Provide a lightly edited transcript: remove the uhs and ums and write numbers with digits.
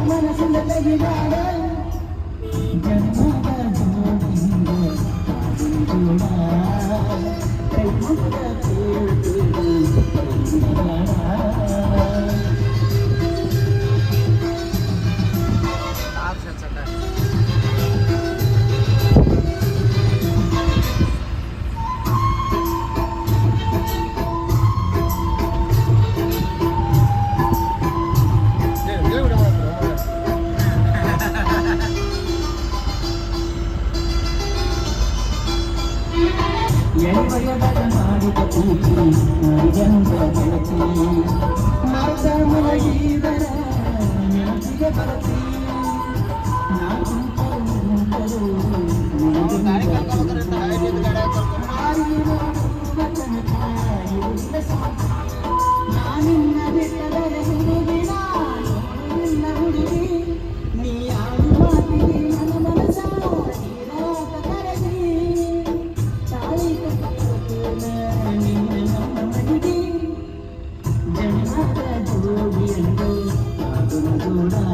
ಮನಸ್ಸಿಂದ ತೆಗಿದಾಡ ಜನ್ಮದ ಜೋಡ ಕೈ ಮುಟ್ಟ ಎಳೆಯದಾಗ ಮಾಡಿದ ಪ್ರೀತಿ ಜನರ ಗೆಳತಿ ಮಾತ ಮಲಗಿದರ ನೆನಪಿಗೆ ಬರತಿ ನಾನು ನಾನಿನ್ನ ಬಿಟ್ಟದರೆ ಹುಡುಗಿನ ನಿನ್ನ ಹುಡುಗಿ ನೀ ಯಾರು ಮಾತಿಗೆ ನನ್ನ ಮನಸ ನೀರಾಟ ಕರಗಿ ತಾಯಿ ನಿನ್ನ ಮನೆಗೆ ಜನ್ಮದ ಜೋಡಿಯಂದು ಅದನ್ನು ಜೋಡ